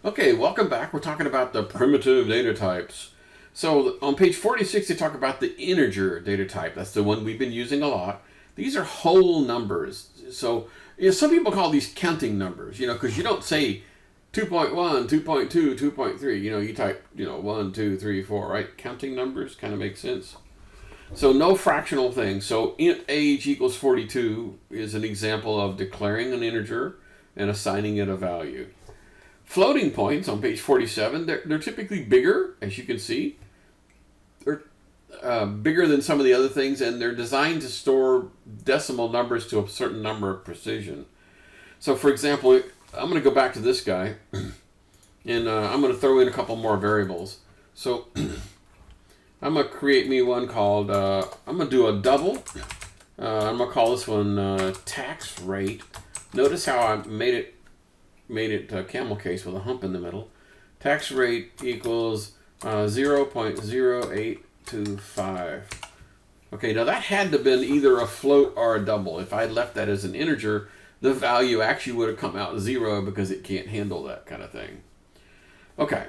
Okay, welcome back. We're talking about the primitive data types. So on page 46, they talk about the integer data type. That's the one we've been using a lot. These are whole numbers. So some people call these counting numbers, because you don't say 2.1, 2.2, 2.3. You type, 1, 2, 3, 4, right? Counting numbers kind of makes sense. So no fractional thing. So int age equals 42 is an example of declaring an integer and assigning it a value. Floating points on page 47, they're typically bigger, as you can see. They're bigger than some of the other things, and they're designed to store decimal numbers to a certain number of precision. So for example, I'm going to go back to this guy, and I'm going to throw in a couple more variables. So I'm going to create me one called, I'm going to do a double. I'm going to call this one tax rate. Notice how I made it camel case with a hump in the middle. Tax rate equals 0.0825. Okay, now that had to have been either a float or a double. If I had left that as an integer, the value actually would have come out 0 because it can't handle that kind of thing. Okay,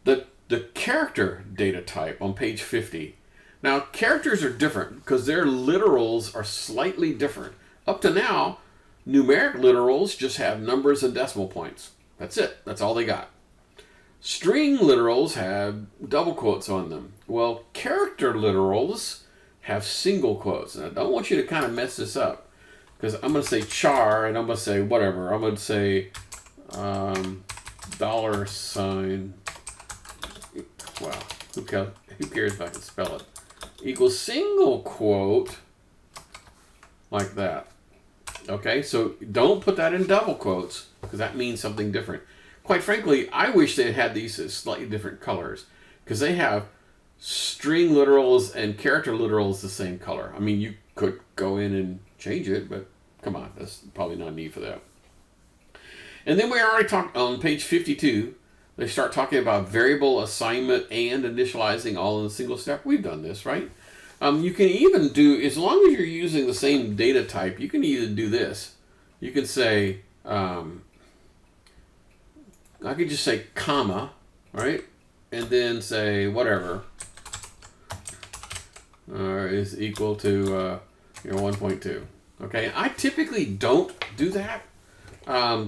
the character data type on page 50. Now, characters are different because their literals are slightly different. Up to now, numeric literals just have numbers and decimal points. That's it. That's all they got. String literals have double quotes on them. Well, character literals have single quotes. And I don't want you to kind of mess this up, because I'm going to say char, and I'm going to say whatever. I'm going to say dollar sign. Wow, who cares if I can spell it? Equals single quote, like that. Okay, so don't put that in double quotes, because that means something different. Quite frankly, I wish they had these as slightly different colors, because they have string literals and character literals the same color. I mean, you could go in and change it, but come on, there's probably not a need for that. And then we already talked on page 52, they start talking about variable assignment and initializing all in a single step. We've done this, right? You can even do, as long as you're using the same data type, you can even do this. You can say, I could just say comma, right? And then say whatever is equal to 1.2. Okay, I typically don't do that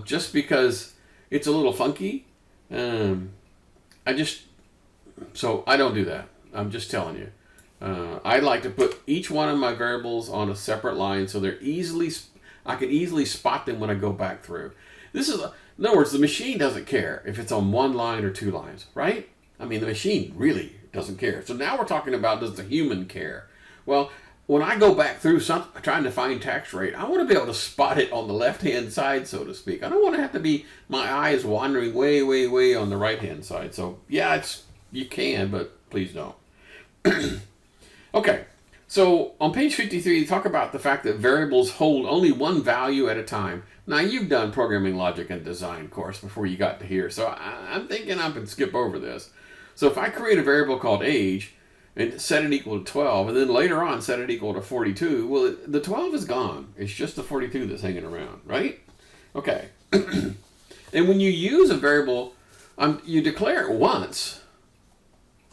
just because it's a little funky. So I don't do that. I'm just telling you. I like to put each one of my variables on a separate line so I can easily spot them when I go back through. In other words, the machine doesn't care if it's on one line or two lines, right? I mean, the machine really doesn't care. So now we're talking about, does the human care? Well, when I go back through trying to find tax rate, I want to be able to spot it on the left-hand side, so to speak. I don't want to have to be, my eyes wandering way, way, way on the right-hand side. So yeah, you can, but please don't. Okay, so on page 53, you talk about the fact that variables hold only one value at a time. Now, you've done programming logic and design course before you got to here, so I'm thinking I can skip over this. So if I create a variable called age and set it equal to 12, and then later on set it equal to 42, well, the 12 is gone. It's just the 42 that's hanging around, right? Okay. And when you use a variable, you declare it once.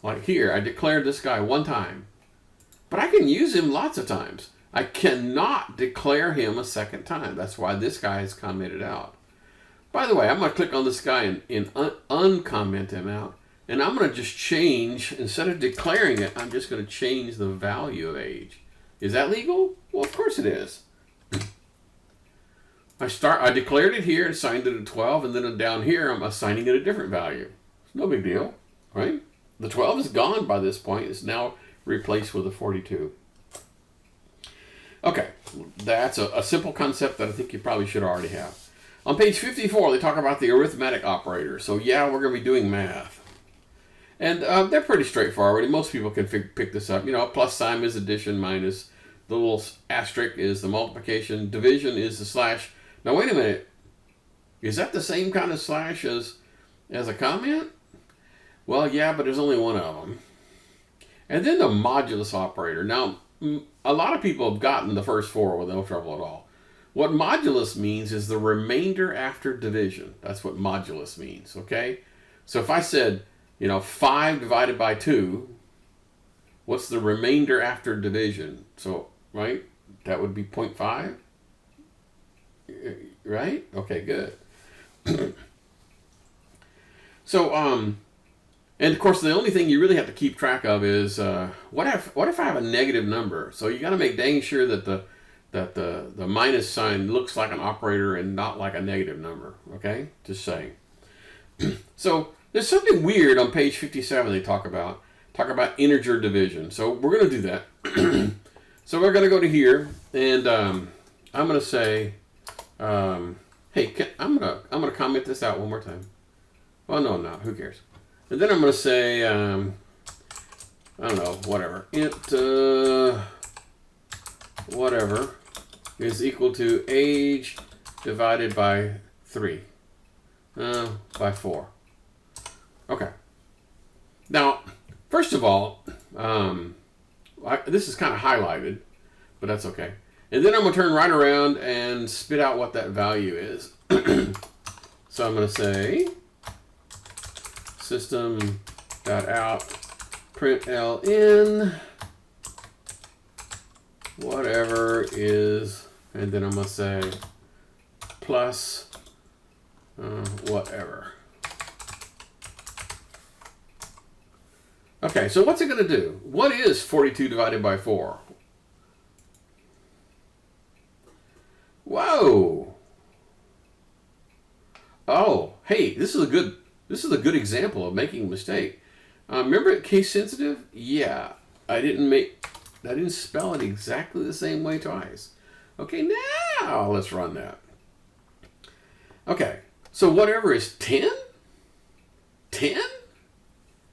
Like here, I declared this guy one time. But I can use him lots of times. I cannot declare him a second time. That's why this guy is commented out. By the way, I'm going to click on this guy and uncomment him out. And I'm going to just change, instead of declaring it, I'm just going to change the value of age. Is that legal? Well, of course it is. I declared it here, assigned it a 12, and then down here I'm assigning it a different value. It's no big deal, right? The 12 is gone by this point. It's now replaced with a 42. Okay, that's a simple concept that I think you probably should already have. On page 54, they talk about the arithmetic operator. So yeah, we're going to be doing math. And they're pretty straightforward. Most people can pick this up. Plus sign is addition, minus. The little asterisk is the multiplication. Division is the slash. Now wait a minute. Is that the same kind of slash as a comment? Well, yeah, but there's only one of them. And then the modulus operator. Now, a lot of people have gotten the first four with no trouble at all. What modulus means is the remainder after division. That's what modulus means, okay? So if I said, 5 divided by 2, what's the remainder after division? So, right? That would be 0.5? Right? Okay, good. So, and of course, the only thing you really have to keep track of is what if I have a negative number? So you got to make dang sure that the minus sign looks like an operator and not like a negative number. Okay, just saying. So there's something weird on page 57. They talk about integer division. So we're going to do that. So we're going to go to here, and I'm going to say, hey, I'm going to comment this out one more time. Well, no, I'm not. Who cares? And then I'm going to say, I don't know, whatever. Int whatever is equal to age divided by 3. By 4. Okay. Now, first of all, this is kind of highlighted, but that's okay. And then I'm going to turn right around and spit out what that value is. So I'm going to say system.out println whatever is, and then I'm going to say plus whatever. Okay, so what's it going to do? What is 42 divided by 4? Whoa! Oh, hey, this is a good example of making a mistake. Remember case sensitive? Yeah, I didn't spell it exactly the same way twice. Okay, now let's run that. Okay, so whatever is 10? 10?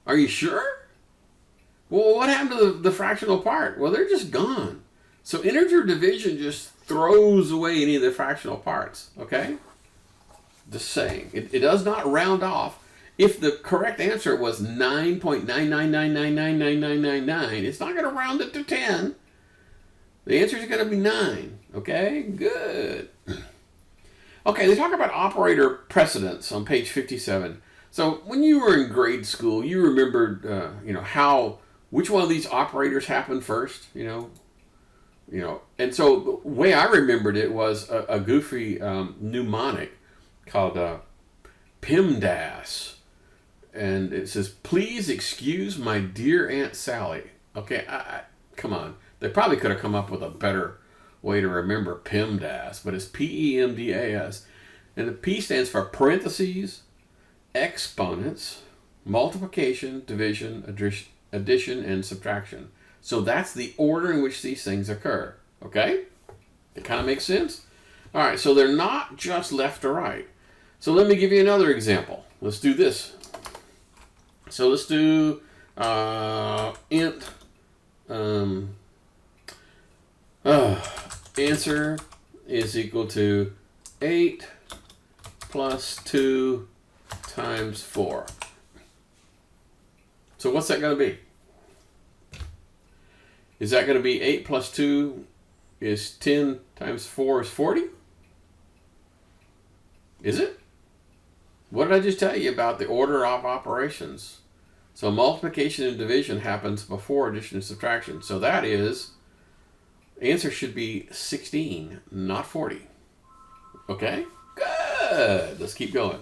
Are you sure? Well, what happened to the fractional part? Well, they're just gone. So integer division just throws away any of the fractional parts, okay? Just saying. It does not round off. If the correct answer was 9.999999999, it's not going to round it to 10. The answer is going to be 9, okay? Good. Okay, they talk about operator precedence on page 57. So when you were in grade school, you remembered, which one of these operators happened first, and so the way I remembered it was a goofy mnemonic called PEMDAS. And it says, please excuse my dear Aunt Sally. Okay, come on. They probably could have come up with a better way to remember PEMDAS, but it's PEMDAS. And the P stands for parentheses, exponents, multiplication, division, addition, and subtraction. So that's the order in which these things occur. Okay? It kind of makes sense? All right, so they're not just left to right. So let me give you another example. Let's do this. So let's do int answer is equal to 8 plus 2 times 4. So what's that going to be? Is that going to be 8 plus 2 is 10 times 4 is 40? Is it? What did I just tell you about the order of operations? So multiplication and division happens before addition and subtraction. So that is, answer should be 16, not 40. Okay? Good. Let's keep going.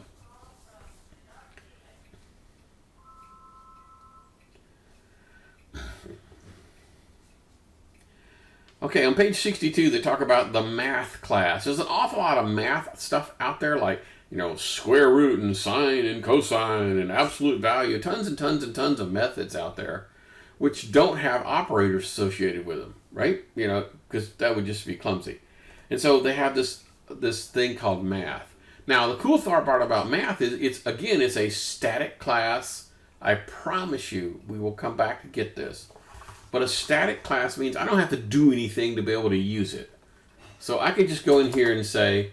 Okay, on page 62, they talk about the math class. There's an awful lot of math stuff out there, like, square root and sine and cosine and absolute value. Tons and tons and tons of methods out there which don't have operators associated with them, right? Because that would just be clumsy. And so they have this thing called math. Now, the cool part about math is it's a static class. I promise you we will come back to get this. But a static class means I don't have to do anything to be able to use it. So I could just go in here and say,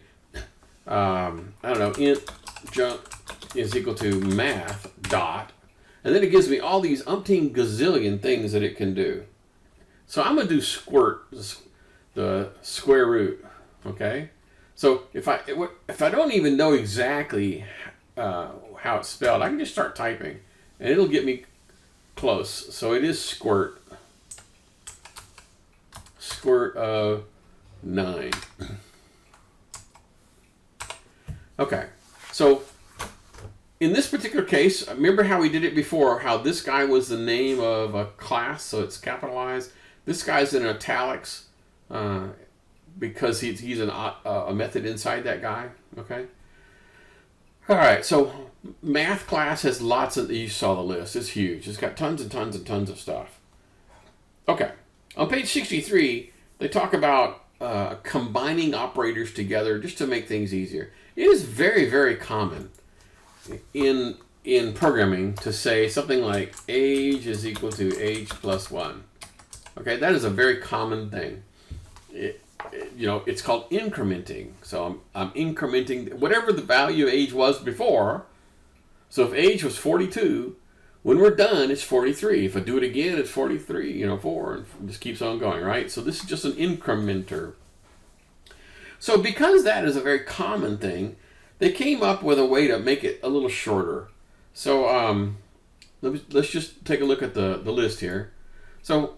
int jump is equal to math dot, and then it gives me all these umpteen gazillion things that it can do. So I'm going to do squirt, the square root, okay? So if I don't even know exactly how it's spelled, I can just start typing, and it'll get me close. So it is squirt of 9. Okay, so in this particular case, remember how we did it before, how this guy was the name of a class, so it's capitalized. This guy's in italics because he's a method inside that guy, okay? All right, so math class has lots of, you saw the list, it's huge. It's got tons and tons and tons of stuff. Okay, on page 63, they talk about combining operators together just to make things easier. It is very, very common in programming to say something like age is equal to age plus 1. Okay, that is a very common thing. It's called incrementing. So I'm incrementing whatever the value of age was before. So if age was 42, when we're done, it's 43. If I do it again, it's 43, 4, and it just keeps on going, right? So this is just an incrementer. So because that is a very common thing, they came up with a way to make it a little shorter. So let's just take a look at the list here. So,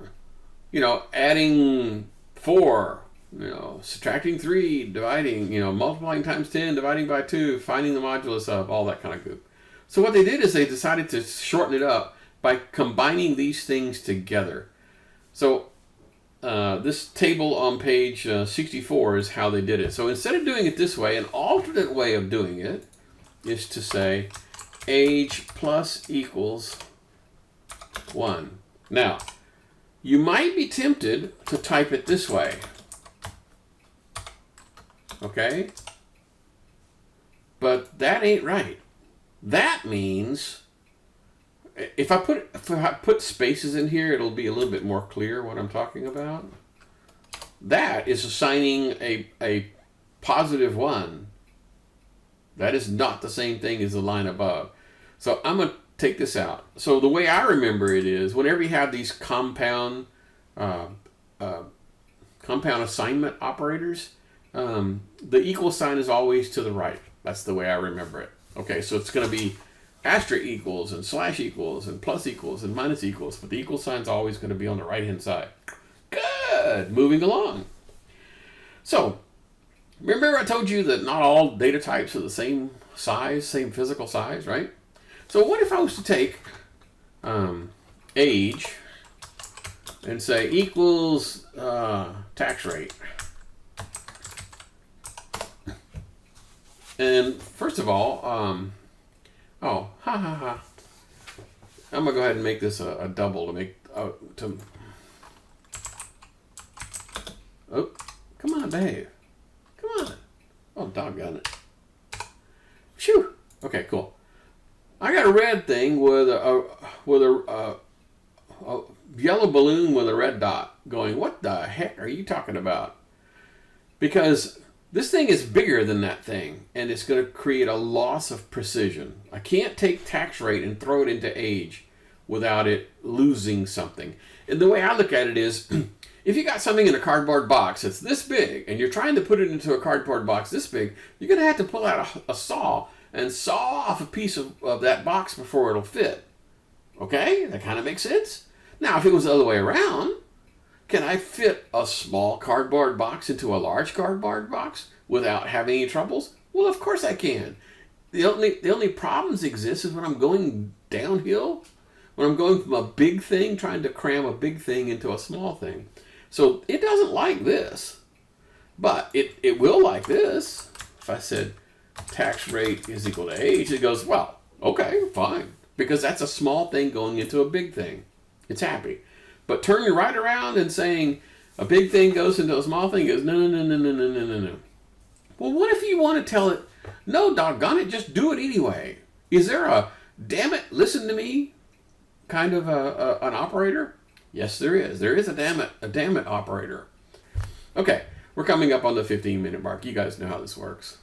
adding 4, subtracting 3, dividing, multiplying times 10, dividing by 2, finding the modulus of, all that kind of goop. So what they did is they decided to shorten it up by combining these things together. So this table on page 64 is how they did it. So instead of doing it this way, an alternate way of doing it is to say age plus equals 1. Now, you might be tempted to type it this way. Okay? But that ain't right. That means if I put spaces in here, it'll be a little bit more clear what I'm talking about. That is assigning a positive 1. That is not the same thing as the line above. So I'm going to take this out. So the way I remember it is, whenever you have these compound assignment operators, the equal sign is always to the right. That's the way I remember it. Okay, so it's going to be asterisk equals and slash equals and plus equals and minus equals, but the equal sign's always going to be on the right-hand side. Good! Moving along. So, remember I told you that not all data types are the same size, same physical size, right? So what if I was to take age and say equals tax rate? And first of all, I'm going to go ahead and make this a double to make, oh, come on, Dave. Come on. Oh, doggone it. Phew. Okay, cool. I got a red thing with a yellow balloon with a red dot going, what the heck are you talking about? Because this thing is bigger than that thing, and it's going to create a loss of precision. I can't take tax rate and throw it into age without it losing something. And the way I look at it is, if you got something in a cardboard box that's this big, and you're trying to put it into a cardboard box this big, you're going to have to pull out a saw and saw off a piece of that box before it'll fit. Okay? That kind of makes sense? Now, if it was the other way around, can I fit a small cardboard box into a large cardboard box without having any troubles? Well, of course I can. The only problems exist is when I'm going downhill, when I'm going from a big thing, trying to cram a big thing into a small thing. So it doesn't like this, but it will like this. If I said tax rate is equal to age, it goes, well, okay, fine, because that's a small thing going into a big thing. It's happy. But turning right around and saying a big thing goes into a small thing, it goes, no. Well, what if you want to tell it, no, doggone it, just do it anyway? Is there a damn it, listen to me kind of an operator? Yes, there is. There is a damn it operator. Okay, we're coming up on the 15-minute mark. You guys know how this works.